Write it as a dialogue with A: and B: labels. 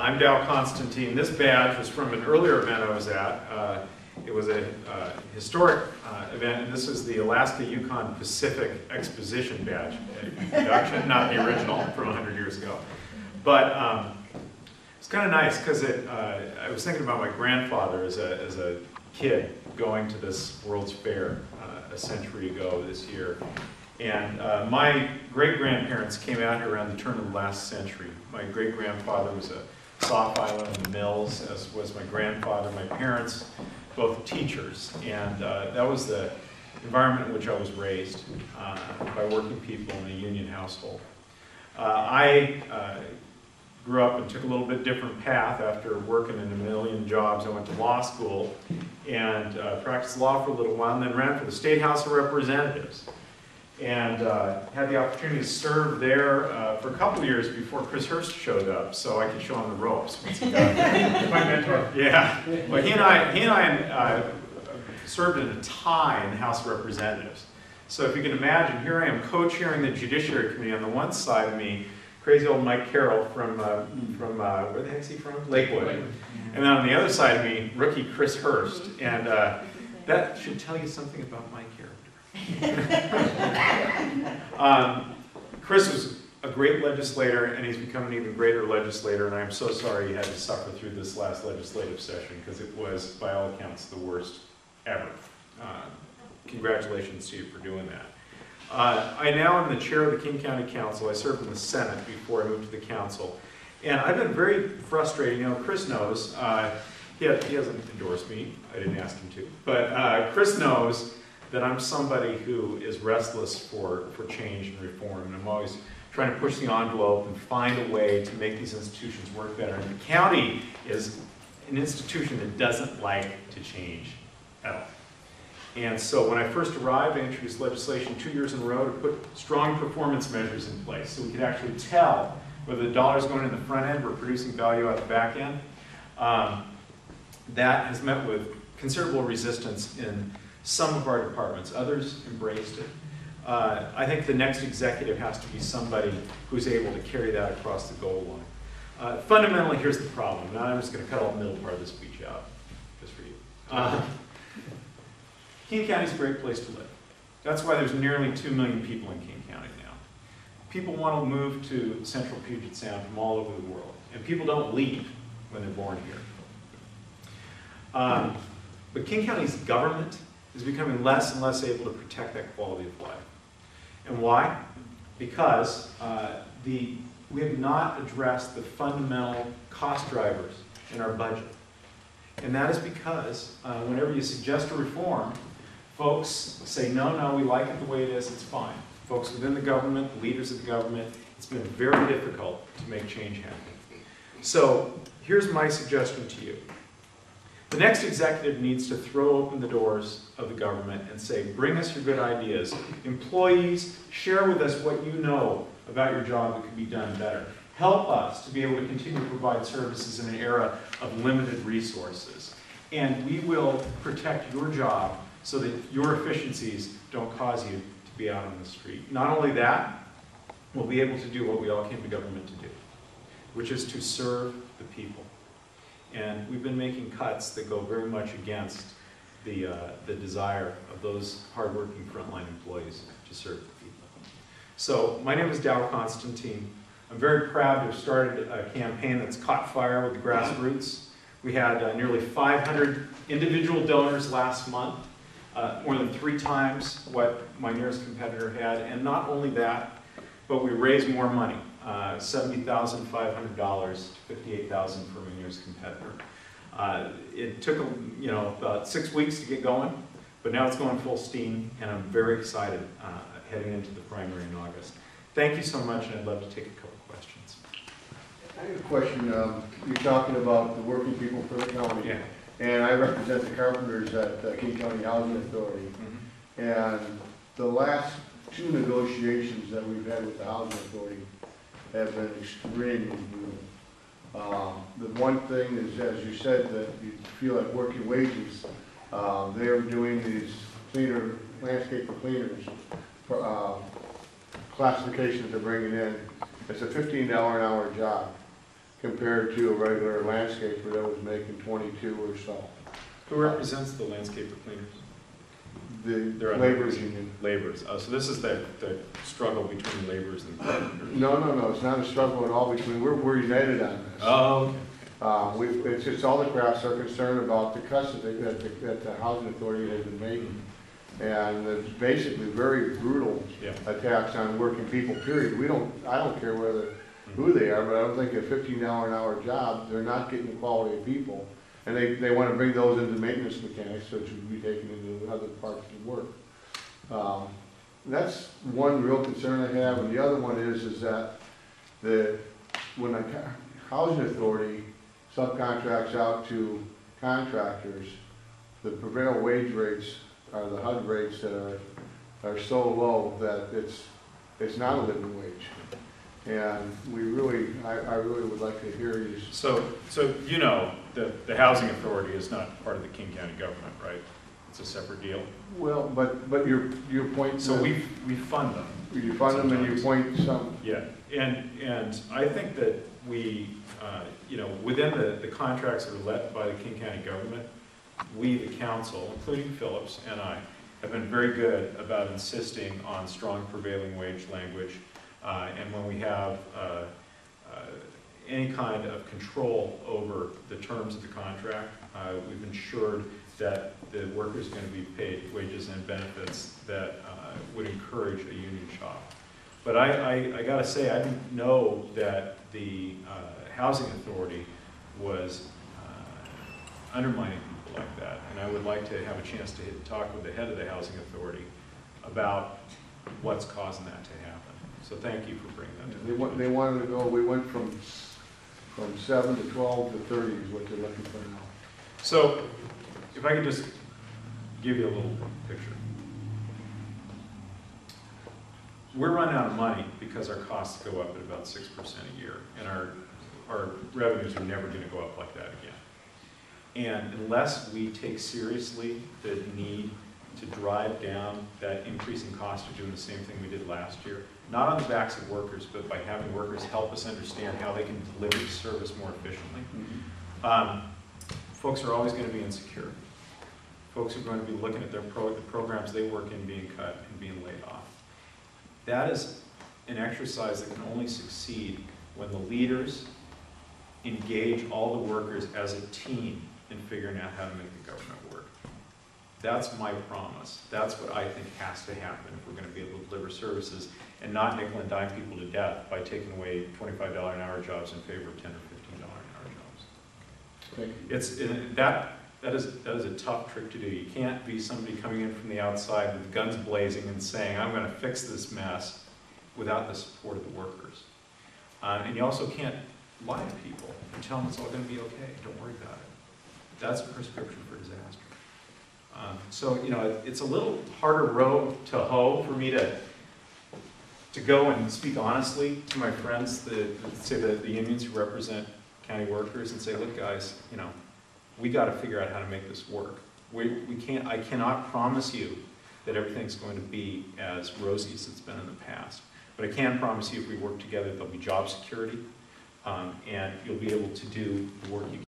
A: I'm Dow Constantine. This badge was from an earlier event I was at. It was a historic event, and this is the Alaska Yukon Pacific Exposition badge. Production, not the original from 100 years ago. But it's kind of nice because I was thinking about my grandfather as a kid going to this World's Fair a century ago this year. And my great-grandparents came out here around the turn of the last century. My great-grandfather was a saw filer in the mills, as was my grandfather. My parents, both teachers. And that was the environment in which I was raised by working people in a union household. I grew up and took a little bit different path after working in a million jobs. I went to law school and practiced law for a little while, and then ran for the State House of Representatives. And had the opportunity to serve there for a couple of years before Chris Hurst showed up, so I could show him the ropes once he got there. My mentor. Yeah. Well, he and I served in a tie in the House of Representatives. So if you can imagine, here I am co-chairing the Judiciary Committee. On the one side of me, crazy old Mike Carroll from where the heck's he from? Lakewood. And then on the other side of me, rookie Chris Hurst. And that should tell you something about my character. Chris was a great legislator, and he's become an even greater legislator, and I'm so sorry he had to suffer through this last legislative session, because it was, by all accounts, the worst ever. Congratulations to you for doing that. I now am the chair of the King County Council. I served in the Senate before I moved to the council, and I've been very frustrated. You know, Chris knows, he hasn't endorsed me, I didn't ask him to, but Chris knows that I'm somebody who is restless for change and reform, and I'm always trying to push the envelope and find a way to make these institutions work better. And the county is an institution that doesn't like to change at all. And so when I first arrived, I introduced legislation 2 years in a row to put strong performance measures in place so we could actually tell whether the dollars going in the front end were producing value out the back end. That has met with considerable resistance in some of our departments. Others embraced it. I think the next executive has to be somebody who's able to carry that across the goal line. Fundamentally, here's the problem. Now I'm just going to cut all the middle part of this speech out, just for you. King County is a great place to live. That's why there's nearly 2 million people in King County now. People want to move to central Puget Sound from all over the world, and people don't leave when they're born here. But King County's government is becoming less and less able to protect that quality of life. And why? Because we have not addressed the fundamental cost drivers in our budget. And that is because whenever you suggest a reform, folks say, no, we like it the way it is, it's fine. Folks within the government, the leaders of the government, it's been very difficult to make change happen. So here's my suggestion to you. The next executive needs to throw open the doors of the government and say, bring us your good ideas. Employees, share with us what you know about your job that could be done better. Help us to be able to continue to provide services in an era of limited resources. And we will protect your job so that your efficiencies don't cause you to be out on the street. Not only that, we'll be able to do what we all came to government to do, which is to serve the people. And we've been making cuts that go very much against the desire of those hardworking frontline employees to serve the people. So my name is Dow Constantine. I'm very proud to have started a campaign that's caught fire with the grassroots. We had nearly 500 individual donors last month, more than 3 times what my nearest competitor had. And not only that, but we raised more money. $70,500 to $58,000 for my nearest competitor. It took about 6 weeks to get going, but now it's going full steam, and I'm very excited heading into the primary in August. Thank you so much, and I'd love to take a couple questions.
B: I have a question. You're talking about the working people for the county,
A: yeah.
B: And I represent the carpenters at the King County Housing Authority. Mm-hmm. And the last 2 negotiations that we've had with the Housing Authority have been extremely brutal. The one thing is, as you said, that you feel like working wages. They're doing these landscaper cleaners for, classifications they're bringing in. It's a $15 an hour job. compared to a regular landscaper that was making 22 or so.
A: Who represents the landscaper cleaners?
B: The
A: They're on
B: laborers
A: the
B: union.
A: Laborers. Oh, so this is the struggle between laborers and carpenters.
B: No, it's not a struggle at all between, we're united on this.
A: Oh, okay.
B: It's all the crafts are concerned about the cuts that the housing authority has been making. And it's basically very brutal attacks on working people, period. I don't care who they are, but I don't think a $15 an hour job, they're not getting the quality of people. And they want to bring those into maintenance mechanics, which would be taken into other parts of the work. That's one real concern I have, and the other one is that when a housing authority subcontracts out to contractors, the prevailing wage rates are the HUD rates that are so low that it's not a living wage. And I really would like to hear you.
A: So you know, the housing authority is not part of the King County government, right? It's a separate deal.
B: Well, but your point.
A: So we fund them.
B: You fund them and you point some.
A: Yeah, and I think that we, you know, within the contracts that are let by the King County government, we, the council, including Phillips and I, have been very good about insisting on strong prevailing wage language. And when we have any kind of control over the terms of the contract, we've ensured that the worker is going to be paid wages and benefits that would encourage a union shop. But I got to say, I didn't know that the housing authority was undermining people like that. And I would like to have a chance to talk with the head of the housing authority about what's causing that to happen. So thank you for bringing that to the
B: They wanted to go, we went from 7 to 12 to 30 is what they're looking for now.
A: So if I could just give you a little picture. We're running out of money because our costs go up at about 6% a year, and our revenues are never going to go up like that again. And unless we take seriously the need to drive down that increasing cost of doing the same thing we did last year, not on the backs of workers, but by having workers help us understand how they can deliver the service more efficiently, folks are always going to be insecure. Folks are going to be looking at the programs they work in being cut and being laid off. That is an exercise that can only succeed when the leaders engage all the workers as a team in figuring out how to make the government work. That's my promise. That's what I think has to happen if we're going to be able to deliver services and not nickel and dime people to death by taking away $25 an hour jobs in favor of $10 or $15 an hour jobs.
B: Thank you.
A: That is a tough trick to do. You can't be somebody coming in from the outside with guns blazing and saying, I'm going to fix this mess without the support of the workers. And you also can't lie to people and tell them it's all going to be okay. Don't worry about it. That's a prescription for disaster. So, you know, it's a little harder row to hoe for me to go and speak honestly to my friends, the unions who represent county workers, and say, look, guys, you know, we got to figure out how to make this work. I cannot promise you that everything's going to be as rosy as it's been in the past. But I can promise you if we work together, there'll be job security, and you'll be able to do the work you